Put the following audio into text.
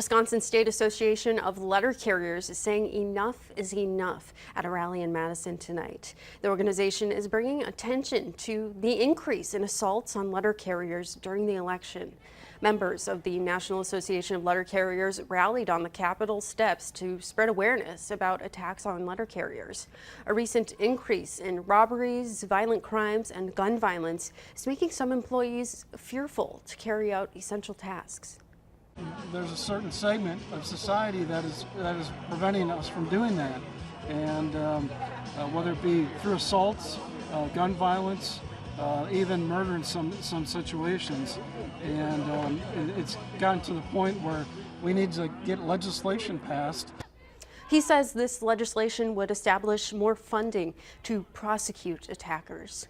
Wisconsin State Association of Letter Carriers is saying enough is enough at a rally in Madison tonight. The organization is bringing attention to the increase in assaults on letter carriers during the election. Members of the National Association of Letter Carriers rallied on the Capitol steps to spread awareness about attacks on letter carriers. A recent increase in robberies, violent crimes, and gun violence is making some employees fearful to carry out essential tasks. There's a certain segment of society that is preventing us from doing that, and whether it be through assaults, gun violence, even murder in some situations, and it's gotten to the point where we need to get legislation passed. He says this legislation would establish more funding to prosecute attackers.